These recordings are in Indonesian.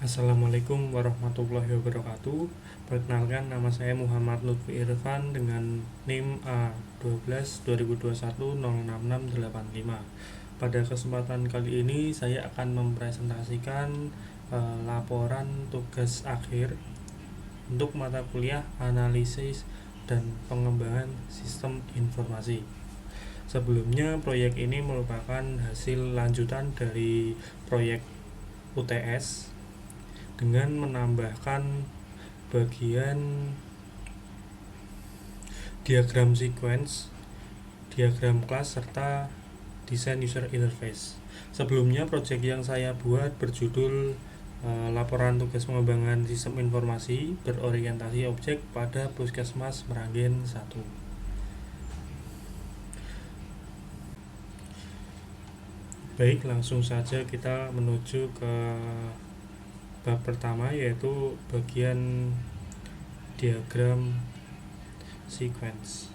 Assalamualaikum warahmatullahi wabarakatuh. Perkenalkan, nama saya Muhammad Lutfi Irfan dengan NIM A12 2021 066685. Pada kesempatan kali ini saya akan mempresentasikan laporan tugas akhir untuk mata kuliah analisis dan pengembangan sistem informasi. Sebelumnya, proyek ini merupakan hasil lanjutan dari proyek UTS dengan menambahkan bagian diagram sequence, diagram kelas, serta desain user interface. Sebelumnya, proyek yang saya buat berjudul laporan tugas pengembangan sistem informasi berorientasi objek pada Puskesmas Meranggen 1. Baik, langsung saja kita menuju ke bab pertama, yaitu bagian diagram sequence.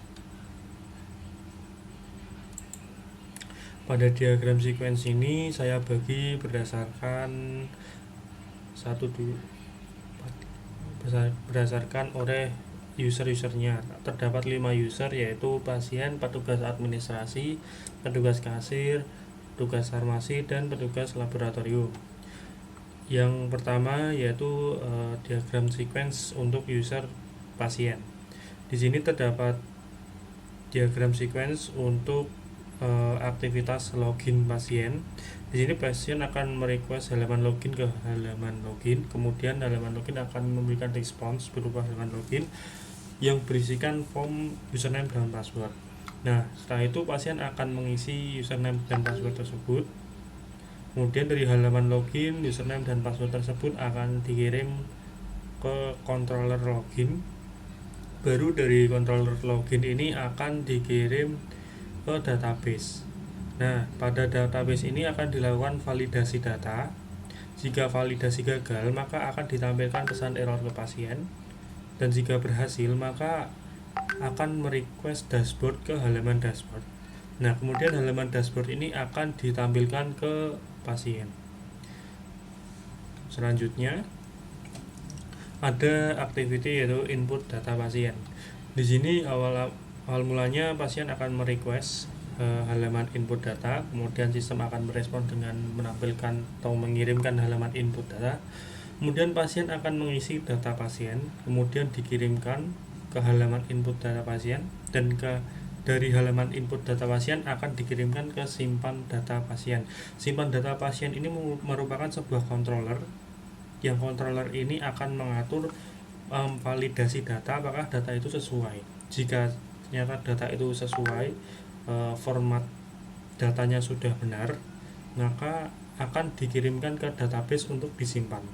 Pada diagram sequence ini saya bagi berdasarkan oleh user-usernya. Terdapat 5 user, yaitu pasien, petugas administrasi, petugas kasir, petugas farmasi, dan petugas laboratorium. Yang pertama yaitu diagram sequence untuk user pasien. Di sini terdapat diagram sequence untuk aktivitas login pasien. Di sini pasien akan merequest halaman login ke halaman login, kemudian halaman login akan memberikan respons berupa halaman login yang berisikan form username dan password. Nah, setelah itu pasien akan mengisi username dan password tersebut. Kemudian dari halaman login, username dan password tersebut akan dikirim ke controller login. Baru dari controller login ini akan dikirim ke database. Nah, pada database ini akan dilakukan validasi data. Jika validasi gagal, maka akan ditampilkan pesan error ke pasien. Dan jika berhasil, maka akan merequest dashboard ke halaman dashboard. Nah, kemudian halaman dashboard ini akan ditampilkan ke pasien. Selanjutnya ada activity, yaitu input data pasien. Di sini awal mulanya pasien akan merequest halaman input data, kemudian sistem akan merespon dengan menampilkan atau mengirimkan halaman input data. Kemudian pasien akan mengisi data pasien, kemudian dikirimkan ke halaman input data pasien, dan dari halaman input data pasien akan dikirimkan ke simpan data pasien. Simpan data pasien ini merupakan sebuah controller, yang controller ini akan mengatur validasi data, apakah data itu sesuai. Jika ternyata data itu sesuai, format datanya sudah benar, maka akan dikirimkan ke database untuk disimpan.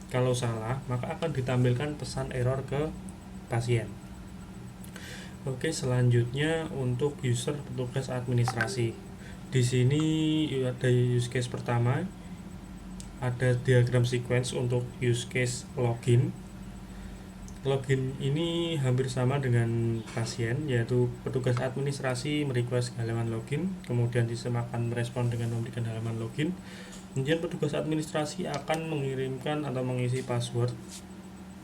Kalau salah, maka akan ditampilkan pesan error ke pasien. Oke, selanjutnya untuk user petugas administrasi. Di sini ada use case pertama, ada diagram sequence untuk use case login. Login ini hampir sama dengan pasien, yaitu petugas administrasi merequest halaman login, kemudian sistem akan merespon dengan memberikan halaman login. Kemudian petugas administrasi akan mengirimkan atau mengisi password,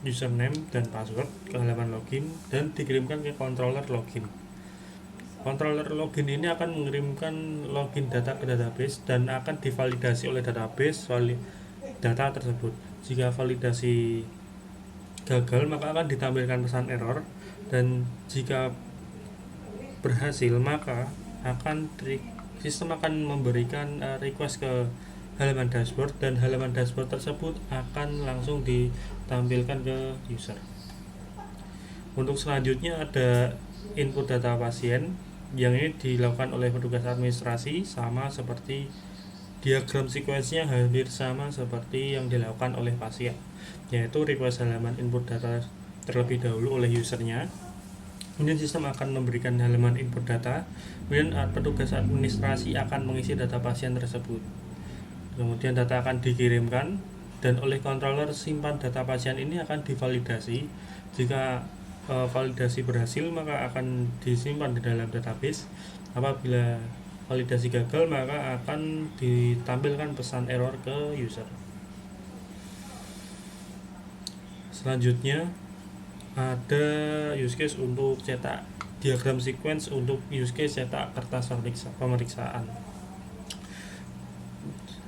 username dan password ke halaman login dan dikirimkan ke controller login. Controller login ini akan mengirimkan login data ke database dan akan divalidasi oleh database data tersebut. Jika validasi gagal, maka akan ditampilkan pesan error, dan jika berhasil, maka sistem akan memberikan request ke halaman dashboard, dan halaman dashboard tersebut akan langsung ditampilkan ke user. Untuk selanjutnya ada input data pasien, yang ini dilakukan oleh petugas administrasi, sama seperti diagram sequence-nya hampir sama seperti yang dilakukan oleh pasien, yaitu request halaman input data terlebih dahulu oleh usernya. Kemudian sistem akan memberikan halaman input data, kemudian petugas administrasi akan mengisi data pasien tersebut. Kemudian data akan dikirimkan, dan oleh controller simpan data pasien ini akan divalidasi. Jika validasi berhasil, maka akan disimpan di dalam database. Apabila validasi gagal, maka akan ditampilkan pesan error ke user. Selanjutnya ada use case untuk cetak diagram sequence untuk use case cetak kertas pemeriksaan.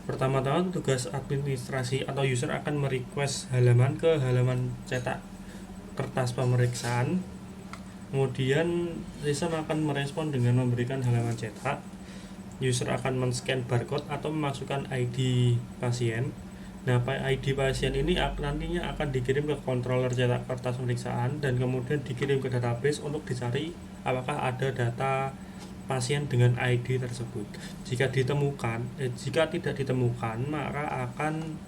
Pertama-tama tugas administrasi atau user akan merequest halaman ke halaman cetak kertas pemeriksaan. Kemudian sistem akan merespon dengan memberikan halaman cetak. User akan men-scan barcode atau memasukkan ID pasien. Nah, ID pasien ini nantinya akan dikirim ke controller cetak kertas pemeriksaan dan kemudian dikirim ke database untuk dicari apakah ada data pasien dengan ID tersebut. Jika tidak ditemukan, maka akan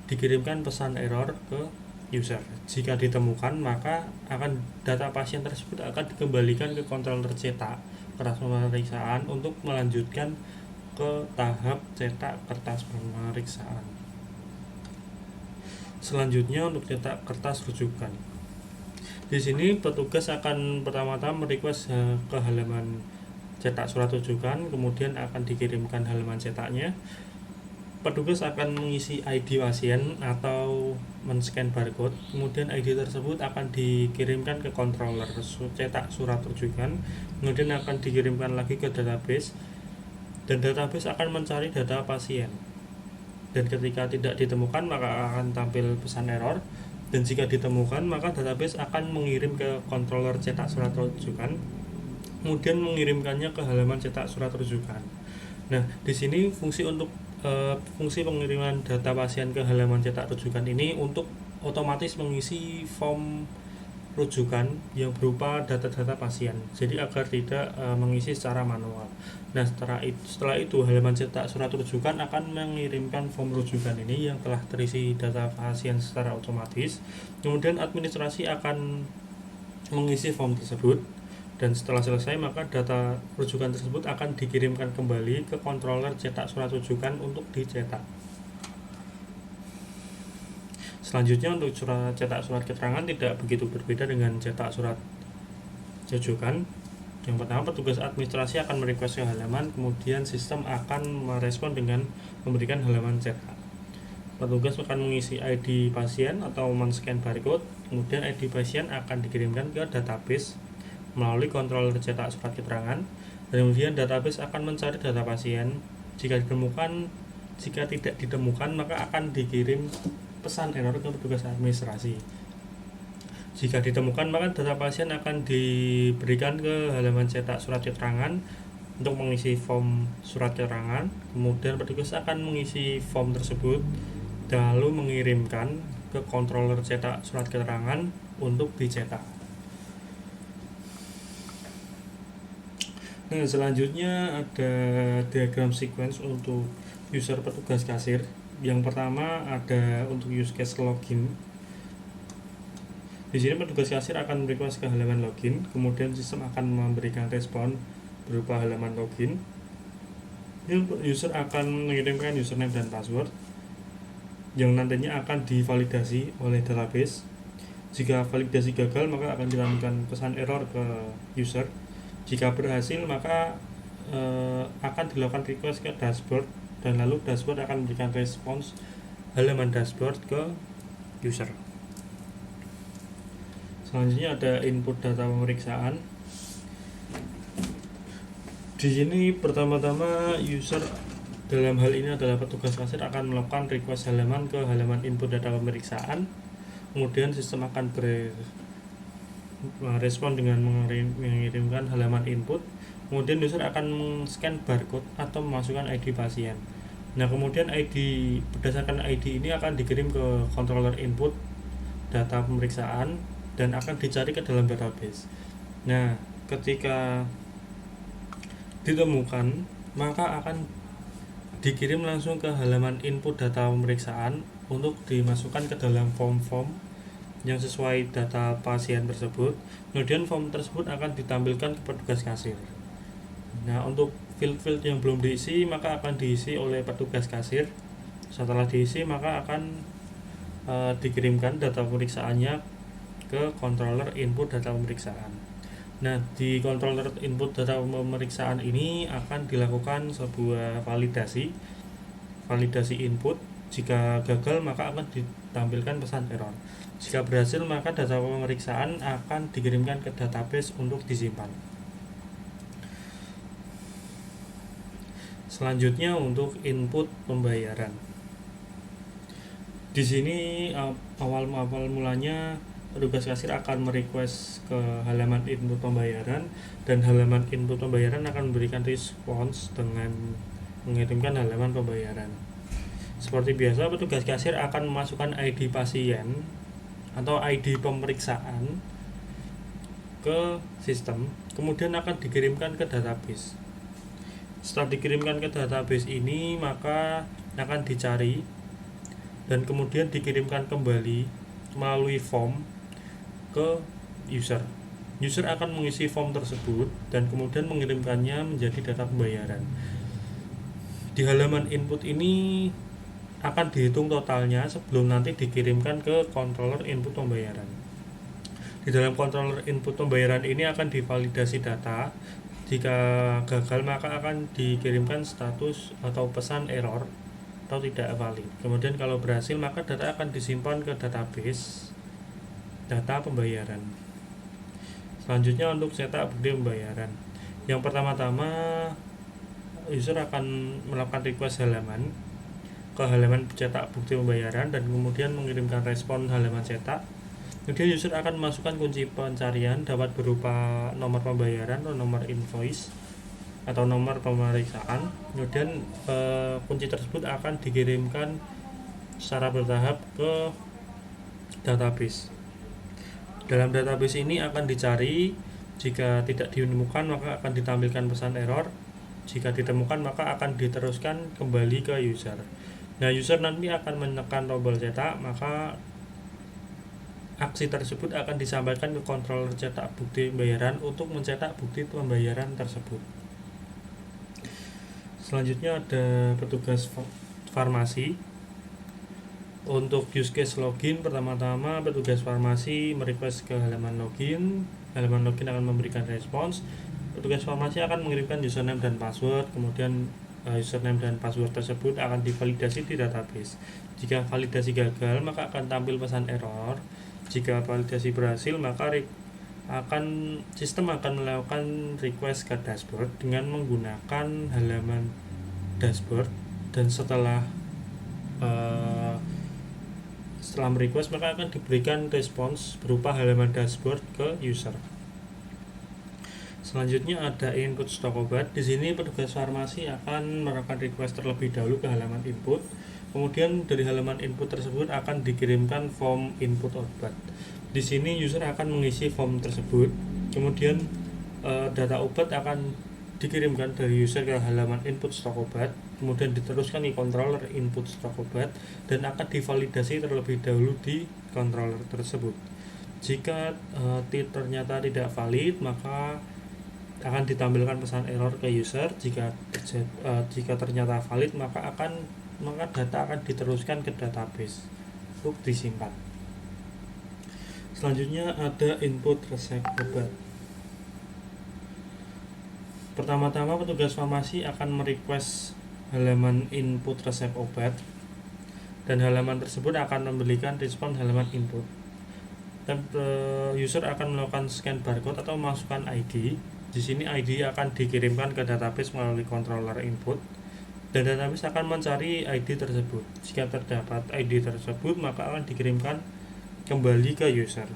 dikirimkan pesan error ke user. Jika ditemukan, maka data pasien tersebut akan dikembalikan ke controller cetak kertas pemeriksaan untuk melanjutkan ke tahap cetak kertas pemeriksaan. Selanjutnya untuk cetak kertas rujukan. Di sini petugas akan pertama-tama merequest ke halaman cetak surat rujukan, kemudian akan dikirimkan halaman cetaknya. Petugas akan mengisi ID pasien atau men-scan barcode, kemudian ID tersebut akan dikirimkan ke controller cetak surat rujukan, kemudian akan dikirimkan lagi ke database, dan database akan mencari data pasien. Dan ketika tidak ditemukan, maka akan tampil pesan error, dan jika ditemukan, maka database akan mengirim ke controller cetak surat rujukan, kemudian mengirimkannya ke halaman cetak surat rujukan. Nah, di sini fungsi pengiriman data pasien ke halaman cetak rujukan ini untuk otomatis mengisi form rujukan yang berupa data-data pasien, jadi agar tidak mengisi secara manual. Nah, setelah itu halaman cetak surat rujukan akan mengirimkan form rujukan ini yang telah terisi data pasien secara otomatis. Kemudian administrasi akan mengisi form tersebut, dan setelah selesai maka data rujukan tersebut akan dikirimkan kembali ke controller cetak surat rujukan untuk dicetak. Selanjutnya untuk cetak surat keterangan tidak begitu berbeda dengan cetak surat rujukan. Yang pertama, petugas administrasi akan merequest ke halaman, kemudian sistem akan merespon dengan memberikan halaman cetak. Petugas akan mengisi ID pasien atau men-scan barcode, kemudian ID pasien akan dikirimkan ke database melalui controller cetak surat keterangan, dan kemudian database akan mencari data pasien. Jika tidak ditemukan, maka akan dikirim pesan error ke petugas administrasi. Jika ditemukan, maka data pasien akan diberikan ke halaman cetak surat keterangan untuk mengisi form surat keterangan. Kemudian petugas akan mengisi form tersebut lalu mengirimkan ke controller cetak surat keterangan untuk dicetak. Nah, selanjutnya ada diagram sequence untuk user petugas kasir. Yang pertama ada untuk use case login. Di sini petugas kasir akan merequest ke halaman login, kemudian sistem akan memberikan respon berupa halaman login. User akan mengirimkan username dan password yang nantinya akan divalidasi oleh database. Jika validasi gagal, maka akan ditampilkan pesan error ke user. Jika berhasil, maka akan dilakukan request ke dashboard, dan lalu dashboard akan memberikan respons halaman dashboard ke user. Selanjutnya ada input data pemeriksaan. Di sini pertama-tama user dalam hal ini adalah petugas kasir akan melakukan request halaman ke halaman input data pemeriksaan. Kemudian sistem akan merespon dengan mengirimkan halaman input. Kemudian user akan men-scan barcode atau memasukkan ID pasien. Nah, kemudian berdasarkan ID ini akan dikirim ke controller input data pemeriksaan dan akan dicari ke dalam database. Nah, ketika ditemukan, maka akan dikirim langsung ke halaman input data pemeriksaan untuk dimasukkan ke dalam form-form yang sesuai data pasien tersebut. Kemudian form tersebut akan ditampilkan ke petugas kasir. Nah, untuk field-field yang belum diisi maka akan diisi oleh petugas kasir. Setelah diisi maka akan dikirimkan data pemeriksaannya ke controller input data pemeriksaan. Nah, di controller input data pemeriksaan ini akan dilakukan sebuah validasi input. Jika gagal maka akan ditampilkan pesan error. Jika berhasil maka data pemeriksaan akan dikirimkan ke database untuk disimpan. Selanjutnya untuk input pembayaran. Di sini awal mulanya petugas kasir akan merequest ke halaman input pembayaran, dan halaman input pembayaran akan memberikan respons dengan mengirimkan halaman pembayaran. Seperti biasa, petugas kasir akan memasukkan ID pasien atau ID pemeriksaan ke sistem, kemudian akan dikirimkan ke database. Setelah dikirimkan ke database ini, maka akan dicari dan kemudian dikirimkan kembali melalui form ke user. User akan mengisi form tersebut dan kemudian mengirimkannya menjadi data pembayaran. Di halaman input ini akan dihitung totalnya sebelum nanti dikirimkan ke controller input pembayaran. Di dalam controller input pembayaran ini akan divalidasi data. Jika gagal maka akan dikirimkan status atau pesan error atau tidak valid. Kemudian kalau berhasil maka data akan disimpan ke database data pembayaran. Selanjutnya untuk cetak bukti pembayaran. Yang pertama-tama user akan melakukan request halaman ke halaman cetak bukti pembayaran dan kemudian mengirimkan respon halaman cetak. Kemudian user akan memasukkan kunci pencarian dapat berupa nomor pembayaran atau nomor invoice atau nomor pemeriksaan. Kemudian kunci tersebut akan dikirimkan secara bertahap ke database. Dalam database ini akan dicari, jika tidak ditemukan maka akan ditampilkan pesan error. Jika ditemukan maka akan diteruskan kembali ke user. Nah, user nanti akan menekan tombol cetak, maka aksi tersebut akan disampaikan ke controller cetak bukti pembayaran untuk mencetak bukti pembayaran tersebut. Selanjutnya ada petugas farmasi. Untuk use case login, pertama-tama petugas farmasi merequest ke halaman login. Halaman login akan memberikan respons. Petugas farmasi akan mengirimkan username dan password, kemudian username dan password tersebut akan divalidasi di database. Jika validasi gagal maka akan tampil pesan error. Jika validasi berhasil maka sistem akan melakukan request ke dashboard dengan menggunakan halaman dashboard, dan setelah merequest maka akan diberikan respons berupa halaman dashboard ke user. Selanjutnya ada input stok obat. Di sini petugas farmasi akan melakukan request terlebih dahulu ke halaman input. Kemudian dari halaman input tersebut akan dikirimkan form input obat. Di sini user akan mengisi form tersebut. Kemudian data obat akan dikirimkan dari user ke halaman input stok obat. Kemudian diteruskan di controller input stok obat dan akan divalidasi terlebih dahulu di controller tersebut. Jika ternyata tidak valid maka akan ditampilkan pesan error ke user. Jika ternyata valid maka data akan diteruskan ke database untuk disimpan. Selanjutnya ada input resep obat. Pertama-tama petugas farmasi akan merequest halaman input resep obat, dan halaman tersebut akan memberikan respon halaman input. Dan user akan melakukan scan barcode atau memasukkan ID. Di sini ID akan dikirimkan ke database melalui controller input, dan database akan mencari ID tersebut. Jika terdapat ID tersebut maka akan dikirimkan kembali ke user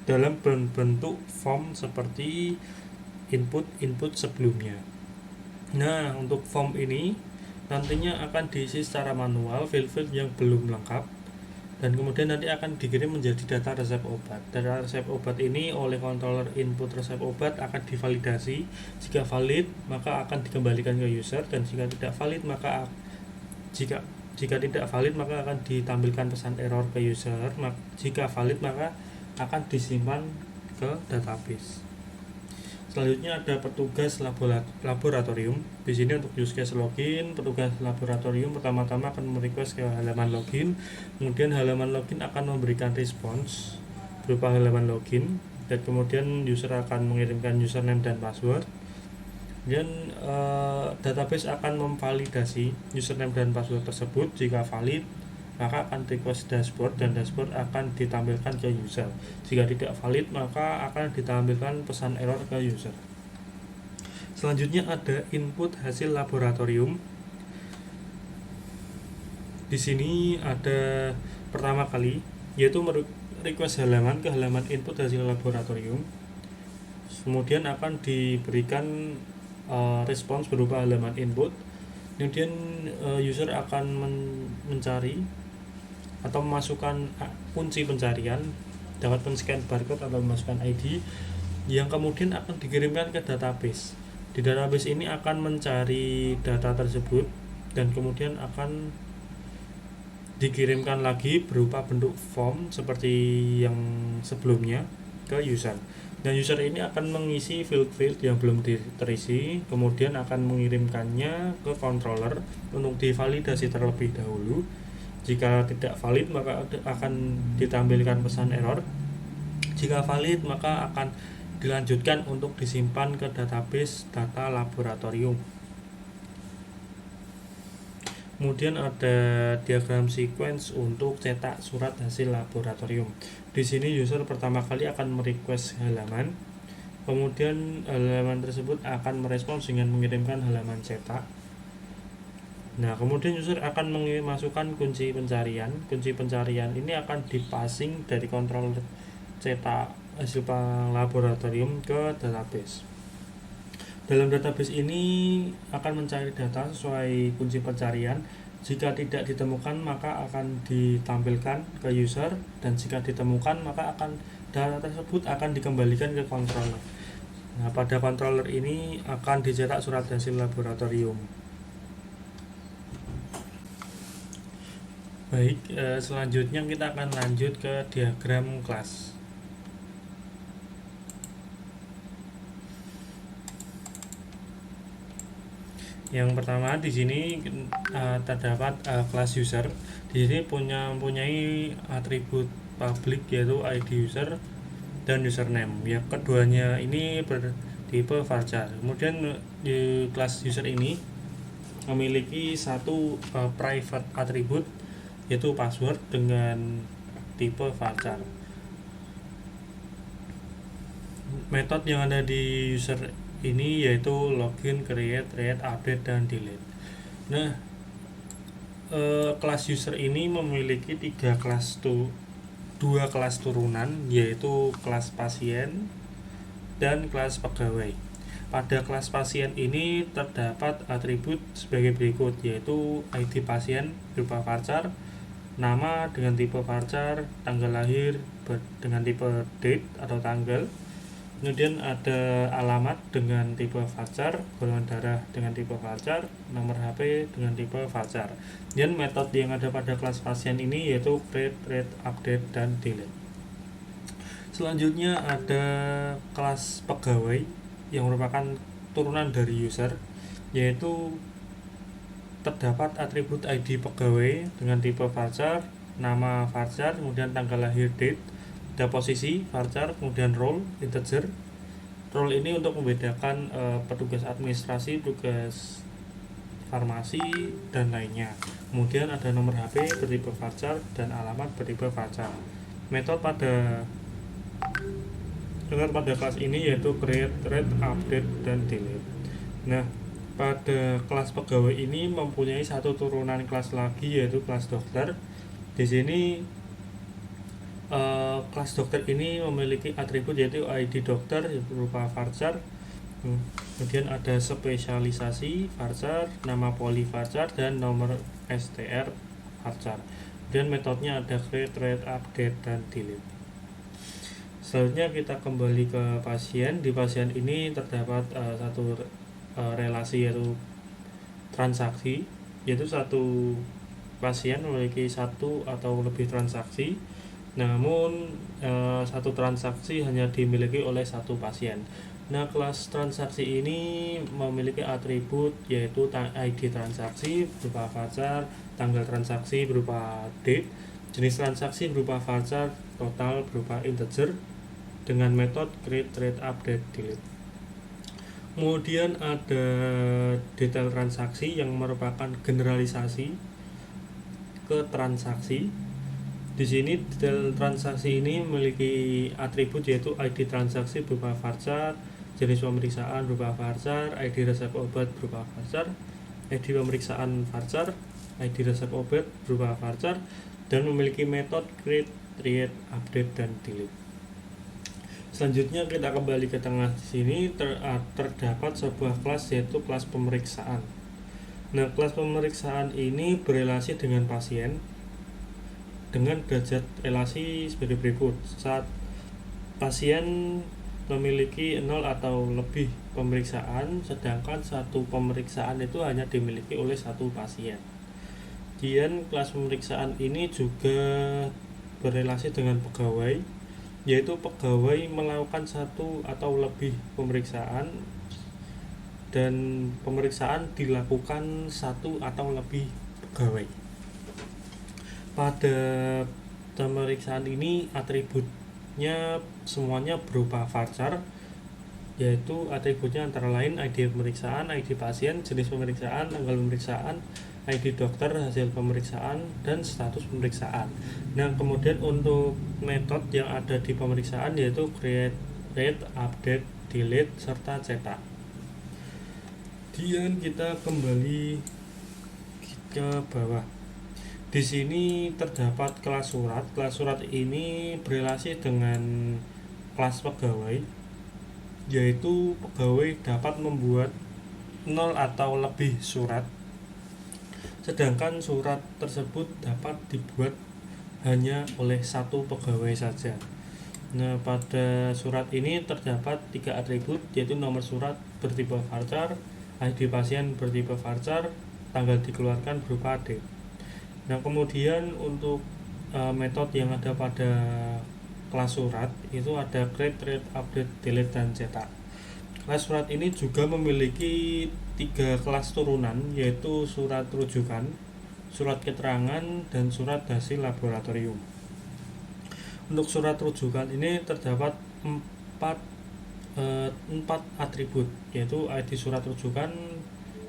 dalam bentuk form seperti input sebelumnya. Nah, untuk form ini nantinya akan diisi secara manual field-field yang belum lengkap, dan kemudian nanti akan dikirim menjadi data resep obat. Data resep obat ini oleh controller input resep obat akan divalidasi. Jika valid maka akan dikembalikan ke user, dan jika tidak valid maka akan ditampilkan pesan error ke user. Jika valid maka akan disimpan ke database. Selanjutnya ada petugas laboratorium. Di sini untuk use case login, petugas laboratorium pertama-tama akan merequest ke halaman login. Kemudian halaman login akan memberikan respons berupa halaman login, dan kemudian user akan mengirimkan username dan password. Dan database akan memvalidasi username dan password tersebut. Jika valid, maka akan request dashboard dan dashboard akan ditampilkan ke user. Jika tidak valid, maka akan ditampilkan pesan error ke user. Selanjutnya ada input hasil laboratorium. Di sini ada pertama kali yaitu request halaman ke halaman input hasil laboratorium. Kemudian akan diberikan respons berupa halaman input. Kemudian user akan mencari atau memasukkan kunci pencarian, dapat men-scan barcode atau memasukkan ID yang kemudian akan dikirimkan ke database. Di database ini akan mencari data tersebut dan kemudian akan dikirimkan lagi berupa bentuk form seperti yang sebelumnya ke user. Dan user ini akan mengisi field-field yang belum terisi, kemudian akan mengirimkannya ke controller untuk divalidasi terlebih dahulu. Jika tidak valid, maka akan ditampilkan pesan error. Jika valid, maka akan dilanjutkan untuk disimpan ke database data laboratorium. Kemudian ada diagram sequence untuk cetak surat hasil laboratorium. Di sini user pertama kali akan merequest halaman, kemudian halaman tersebut akan merespons dengan mengirimkan halaman cetak. Nah, kemudian user akan memasukkan kunci pencarian. Kunci pencarian ini akan dipasing dari controller cetak hasil laboratorium ke database. Dalam database ini akan mencari data sesuai kunci pencarian. Jika tidak ditemukan, maka akan ditampilkan ke user, dan jika ditemukan, maka data tersebut akan dikembalikan ke controller. Nah, pada controller ini akan dicetak surat hasil laboratorium. Baik, selanjutnya kita akan lanjut ke diagram kelas. Yang pertama di sini terdapat kelas user. Di sini mempunyai atribut public yaitu ID user dan username. Yang keduanya ini bertipe varchar. Kemudian di kelas user ini memiliki satu private atribut yaitu password dengan tipe varchar. Metode yang ada di user ini yaitu login, create, read, update, dan delete. Nah, kelas user ini memiliki dua kelas turunan, yaitu kelas pasien dan kelas pegawai. Pada kelas pasien ini terdapat atribut sebagai berikut, yaitu ID pasien berupa varchar, nama dengan tipe varchar, tanggal lahir dengan tipe date atau tanggal. Kemudian ada alamat dengan tipe varchar, golongan darah dengan tipe varchar, nomor HP dengan tipe varchar. Dan metode yang ada pada kelas pasien ini yaitu create, read, update, dan delete. Selanjutnya ada kelas pegawai yang merupakan turunan dari user, yaitu terdapat atribut ID pegawai dengan tipe varchar, nama varchar, kemudian tanggal lahir date, ada posisi varchar, kemudian role integer. Role ini untuk membedakan petugas administrasi, tugas farmasi, dan lainnya. Kemudian ada nomor HP bertipe varchar dan alamat bertipe varchar. Metode pada kelas ini yaitu create, read, update, dan delete. Nah, pada kelas pegawai ini mempunyai satu turunan kelas lagi yaitu kelas dokter. Di sini kelas dokter ini memiliki atribut yaitu ID dokter berupa varchar, kemudian ada spesialisasi varchar, nama poli varchar, dan nomor STR varchar. Dan metodenya ada create, read, update, dan delete. Selanjutnya kita kembali ke pasien. Di pasien ini terdapat satu relasi yaitu transaksi, yaitu satu pasien memiliki satu atau lebih transaksi. Namun satu transaksi hanya dimiliki oleh satu pasien. Nah, kelas transaksi ini memiliki atribut yaitu ID transaksi berupa varchar, tanggal transaksi berupa date, jenis transaksi berupa varchar, total berupa integer, dengan metode create, read, update, delete. Kemudian ada detail transaksi yang merupakan generalisasi ke transaksi. Di sini detail transaksi ini memiliki atribut yaitu ID transaksi berupa varchar, jenis pemeriksaan berupa varchar, ID resep obat berupa varchar, ID pemeriksaan varchar, ID resep obat berupa varchar, dan memiliki metode create, update, dan delete. Selanjutnya kita kembali ke tengah. Di sini terdapat sebuah kelas yaitu kelas pemeriksaan. Nah, kelas pemeriksaan ini berelasi dengan pasien dengan derajat relasi sebagai berikut. Saat pasien memiliki 0 atau lebih pemeriksaan, sedangkan satu pemeriksaan itu hanya dimiliki oleh satu pasien. Kemudian kelas pemeriksaan ini juga berelasi dengan pegawai, yaitu pegawai melakukan satu atau lebih pemeriksaan dan pemeriksaan dilakukan satu atau lebih pegawai. Pada pemeriksaan ini atributnya semuanya berupa varchar, yaitu atributnya antara lain ID pemeriksaan, ID pasien, jenis pemeriksaan, tanggal pemeriksaan, ID dokter, hasil pemeriksaan, dan status pemeriksaan. Nah, kemudian untuk metode yang ada di pemeriksaan yaitu create, update, delete, serta cetak. Kemudian kita kembali ke bawah. Di sini terdapat kelas surat. Kelas surat ini berelasi dengan kelas pegawai, yaitu pegawai dapat membuat 0 atau lebih surat, sedangkan surat tersebut dapat dibuat hanya oleh satu pegawai saja. Nah, pada surat ini terdapat 3 atribut, yaitu nomor surat bertipe varchar, ID pasien bertipe varchar, tanggal dikeluarkan berupa date. Nah, kemudian untuk metode yang ada pada kelas surat itu ada create, update, delete, dan cetak. Kelas surat ini juga memiliki 3 kelas turunan, yaitu surat rujukan, surat keterangan, dan surat hasil laboratorium. Untuk surat rujukan ini terdapat 4 atribut, yaitu ID surat rujukan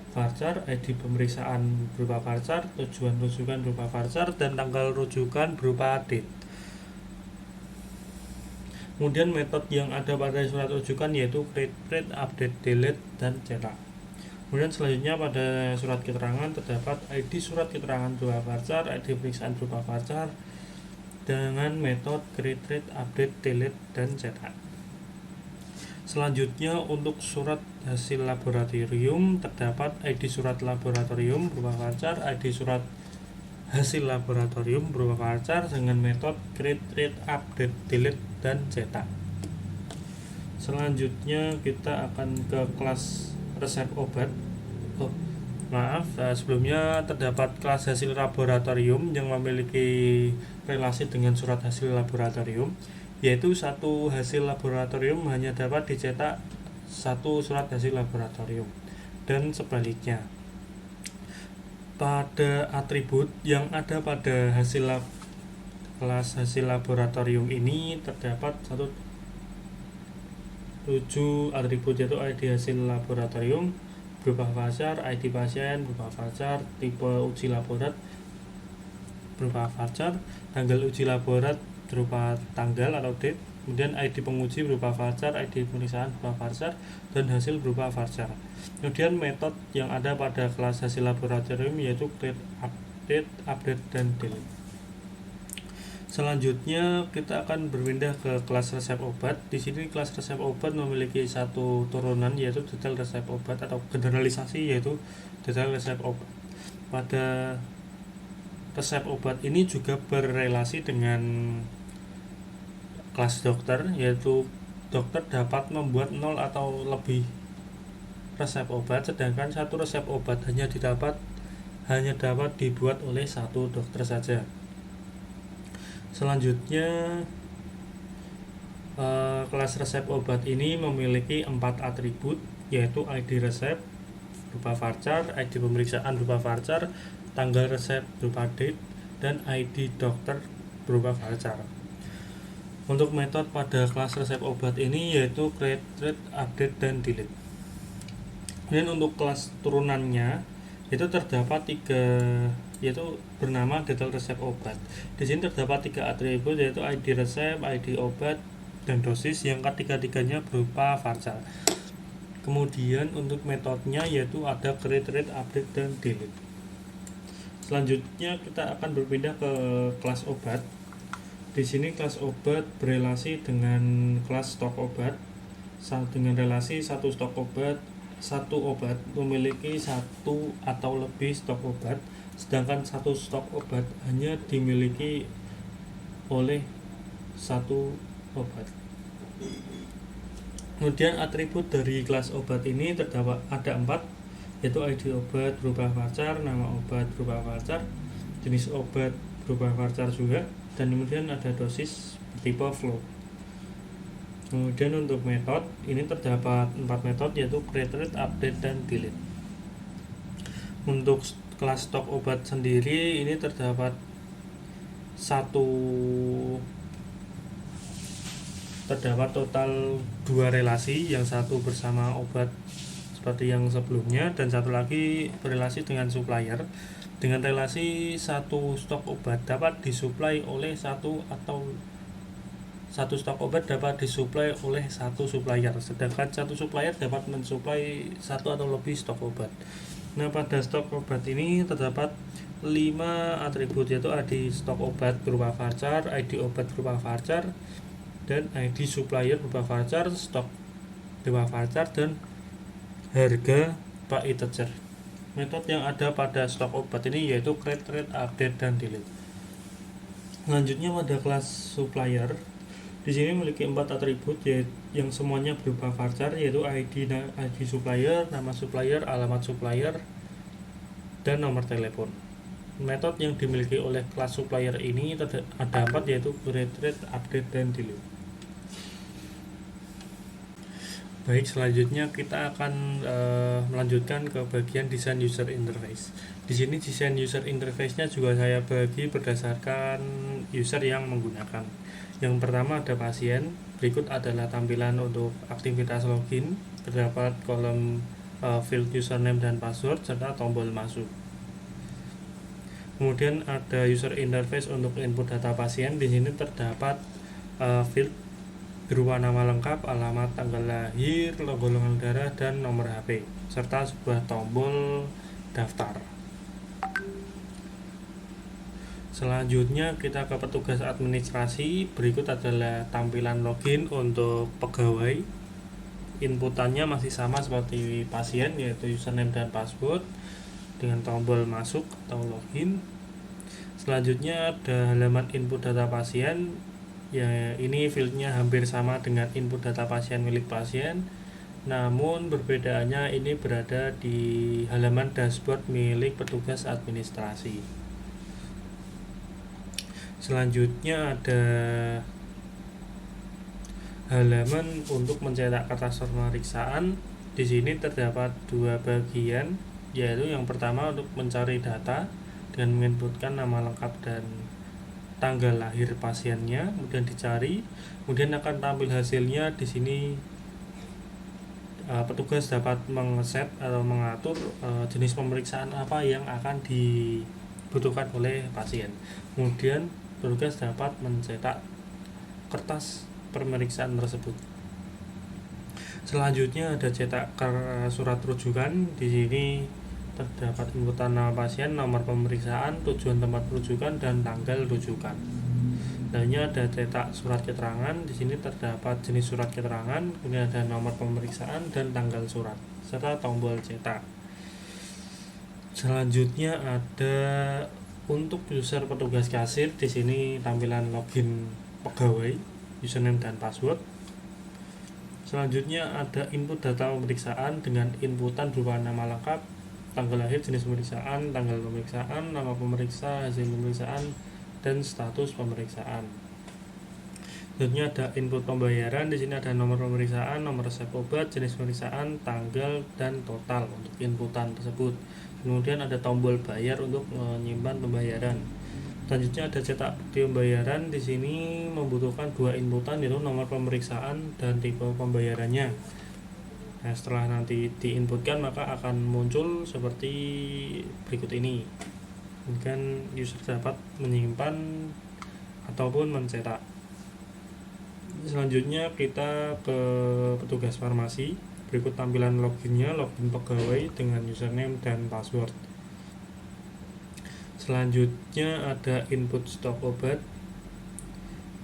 varchar, ID pemeriksaan berupa varchar, tujuan rujukan berupa varchar, dan tanggal rujukan berupa date. Kemudian metode yang ada pada surat rujukan yaitu create, update, delete, dan cetak. Kemudian selanjutnya pada surat keterangan terdapat ID surat keterangan berupa varchar, ID pemeriksaan berupa varchar dengan metode create, update, delete, dan cetak. Selanjutnya untuk surat hasil laboratorium terdapat ID surat laboratorium berupa varchar, ID surat hasil laboratorium berupa varchar dengan metode create, update, delete, dan cetak. Selanjutnya kita akan ke kelas resep obat. Sebelumnya terdapat kelas hasil laboratorium yang memiliki relasi dengan surat hasil laboratorium, yaitu satu hasil laboratorium hanya dapat dicetak satu surat hasil laboratorium, dan sebaliknya. Pada atribut yang ada pada kelas hasil laboratorium ini terdapat 7 atribut, yaitu ID hasil laboratorium berupa varchar, ID pasien berupa varchar, tipe uji laborat berupa varchar, tanggal uji laborat berupa tanggal atau date, kemudian ID penguji berupa varchar, ID pemeriksaan berupa varchar, dan hasil berupa varchar. Kemudian metode yang ada pada kelas hasil laboratorium yaitu create, update, dan delete. Selanjutnya kita akan berpindah ke kelas resep obat. Di sini kelas resep obat memiliki satu turunan yaitu detail resep obat atau generalisasi yaitu detail resep obat. Pada resep obat ini juga berrelasi dengan kelas dokter, yaitu dokter dapat membuat 0 atau lebih resep obat, sedangkan satu resep obat hanya dapat dibuat oleh satu dokter saja. Selanjutnya kelas resep obat ini memiliki 4 atribut, yaitu ID resep berupa varchar, ID pemeriksaan berupa varchar, tanggal resep berupa date, dan ID dokter berupa varchar. Untuk metode pada kelas resep obat ini yaitu create, update, dan delete. Kemudian untuk kelas turunannya itu terdapat tiga, yaitu bernama detail resep obat. Di sini terdapat tiga atribut, yaitu ID resep, ID obat, dan dosis yang ketiga-tiganya berupa varchar. Kemudian untuk metodenya yaitu ada create, read, update, dan delete. Selanjutnya kita akan berpindah ke kelas obat. Di sini kelas obat berelasi dengan kelas stok obat. Dengan relasi satu stok obat, satu obat memiliki satu atau lebih stok obat, sedangkan satu stok obat hanya dimiliki oleh satu obat. Kemudian atribut dari kelas obat ini terdapat ada 4, yaitu ID obat berupa varchar, nama obat berupa varchar, jenis obat berupa varchar juga, dan kemudian ada dosis tipe flow. Kemudian untuk metode ini terdapat 4 metode, yaitu create, read, update, dan delete. Untuk kelas stok obat sendiri ini terdapat total 2 relasi, yang satu bersama obat seperti yang sebelumnya dan satu lagi berelasi dengan supplier. Dengan relasi satu stok obat dapat disuplai oleh satu stok obat dapat disuplai oleh satu supplier, sedangkan satu supplier dapat mensuplai satu atau lebih stok obat. Nah, pada stok obat ini terdapat 5 atribut, yaitu ID stok obat berupa varchar, ID obat berupa varchar, dan ID supplier berupa varchar, stok berupa varchar, dan harga by integer. Metode yang ada pada stok obat ini yaitu create, read, update, dan delete. Selanjutnya pada kelas supplier, di sini memiliki 4 atribut yang semuanya berupa varchar, yaitu ID supplier, nama supplier, alamat supplier, dan nomor telepon. Metode yang dimiliki oleh kelas supplier ini ada 4, yaitu create, read, update, dan delete. Baik, selanjutnya kita akan melanjutkan ke bagian desain user interface. Di sini desain user interface-nya juga saya bagi berdasarkan user yang menggunakan. Yang pertama ada pasien, berikut adalah tampilan untuk aktivitas login, terdapat kolom field username dan password serta tombol masuk. Kemudian ada user interface untuk input data pasien. Di sini terdapat field berupa nama lengkap, alamat, tanggal lahir, golongan darah, dan nomor HP, serta sebuah tombol daftar. Selanjutnya kita ke petugas administrasi. Berikut adalah tampilan login untuk pegawai. Inputannya masih sama seperti pasien, yaitu username dan password dengan tombol masuk atau login. Selanjutnya ada halaman input data pasien. Ya, ini fieldnya hampir sama dengan input data pasien milik pasien, namun perbedaannya ini berada di halaman dashboard milik petugas administrasi. Selanjutnya ada halaman untuk mencetak kertas pemeriksaan. Di sini terdapat 2 bagian, yaitu yang pertama untuk mencari data dengan menginputkan nama lengkap dan tanggal lahir pasiennya, kemudian dicari, kemudian akan tampil hasilnya. Di sini petugas dapat mengeset atau mengatur jenis pemeriksaan apa yang akan dibutuhkan oleh pasien. Kemudian petugas dapat mencetak kertas pemeriksaan tersebut. Selanjutnya ada cetak surat rujukan. Di sini terdapat inputan nama pasien, nomor pemeriksaan, tujuan tempat rujukan, dan tanggal rujukan. Selanjutnya ada cetak surat keterangan. Di sini terdapat jenis surat keterangan, kemudian ada nomor pemeriksaan dan tanggal surat, serta tombol cetak. Selanjutnya ada untuk user petugas kasir. Di sini tampilan login pegawai, username dan password. Selanjutnya ada input data pemeriksaan dengan inputan berupa nama lengkap, tanggal lahir, jenis pemeriksaan, tanggal pemeriksaan, nama pemeriksa, hasil pemeriksaan, dan status pemeriksaan. Selanjutnya ada input pembayaran. Di sini ada nomor pemeriksaan, nomor resep obat, jenis pemeriksaan, tanggal, dan total untuk inputan tersebut. Kemudian ada tombol bayar untuk menyimpan pembayaran. Selanjutnya ada cetak bukti pembayaran. Di sini membutuhkan 2 inputan, yaitu nomor pemeriksaan dan tipe pembayarannya. Nah, setelah nanti diinputkan maka akan muncul seperti berikut ini. Kemudian user dapat menyimpan ataupun mencetak. Selanjutnya kita ke petugas farmasi. Berikut tampilan loginnya, login pegawai dengan username dan password. Selanjutnya ada input stok obat.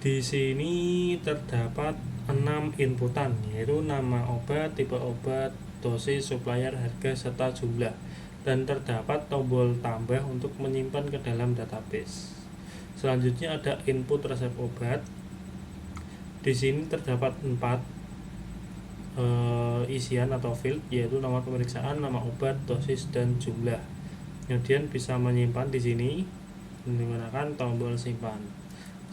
Di sini terdapat 6 inputan, yaitu nama obat, tipe obat, dosis, supplier, harga, serta jumlah. Dan terdapat tombol tambah untuk menyimpan ke dalam database. Selanjutnya ada input resep obat. Di sini terdapat 4 isian atau field, yaitu nomor pemeriksaan, nama obat, dosis, dan jumlah. Kemudian bisa menyimpan di sini menggunakan tombol simpan.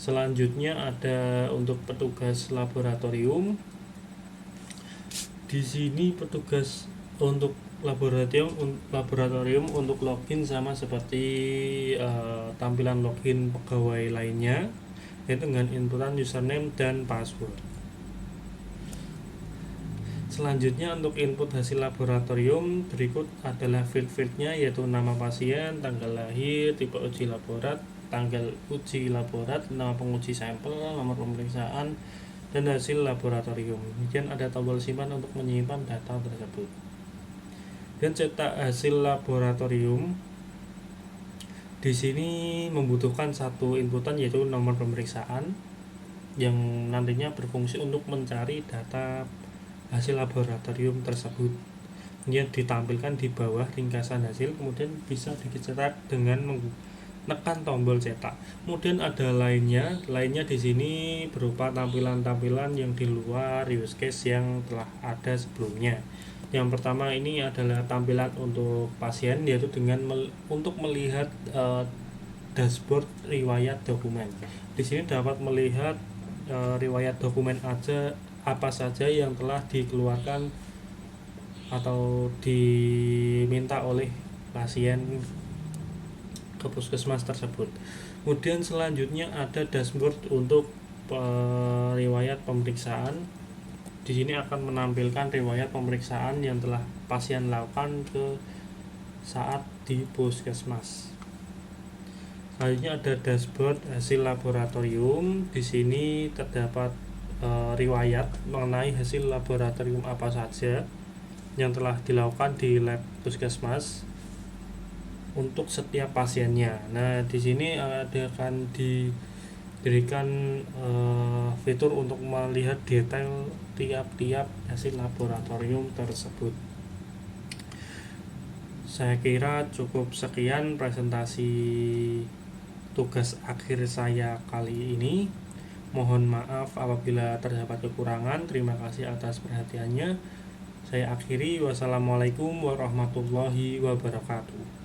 Selanjutnya ada untuk petugas laboratorium. Di sini petugas untuk laboratorium untuk login sama seperti tampilan login pegawai lainnya, yaitu dengan inputan username dan password. Selanjutnya untuk input hasil laboratorium berikut adalah field-fieldnya, yaitu nama pasien, tanggal lahir, tipe uji laborat, tanggal uji laborat, nama penguji sampel, nomor pemeriksaan, dan hasil laboratorium. Kemudian ada tombol simpan untuk menyimpan data tersebut. Dan cetak hasil laboratorium. Di sini membutuhkan satu inputan, yaitu nomor pemeriksaan yang nantinya berfungsi untuk mencari data hasil laboratorium tersebut. Kemudian ditampilkan di bawah ringkasan hasil, kemudian bisa dicetak dengan menekan tombol cetak. Kemudian ada lainnya di sini berupa tampilan-tampilan yang di luar use case yang telah ada sebelumnya. Yang pertama ini adalah tampilan untuk pasien, yaitu dengan untuk melihat dashboard riwayat dokumen. Di sini dapat melihat riwayat dokumen apa saja yang telah dikeluarkan atau diminta oleh pasien ke puskesmas tersebut. Kemudian selanjutnya ada dashboard untuk riwayat pemeriksaan. Di sini akan menampilkan riwayat pemeriksaan yang telah pasien lakukan saat di puskesmas. Selanjutnya ada dashboard hasil laboratorium. Di sini terdapat riwayat mengenai hasil laboratorium apa saja yang telah dilakukan di lab puskesmas untuk setiap pasiennya. Nah, di sini akan diberikan fitur untuk melihat detail tiap-tiap hasil laboratorium tersebut. Saya kira cukup sekian presentasi tugas akhir saya kali ini. Mohon maaf apabila terdapat kekurangan. Terima kasih atas perhatiannya. Saya akhiri. Wassalamualaikum warahmatullahi wabarakatuh.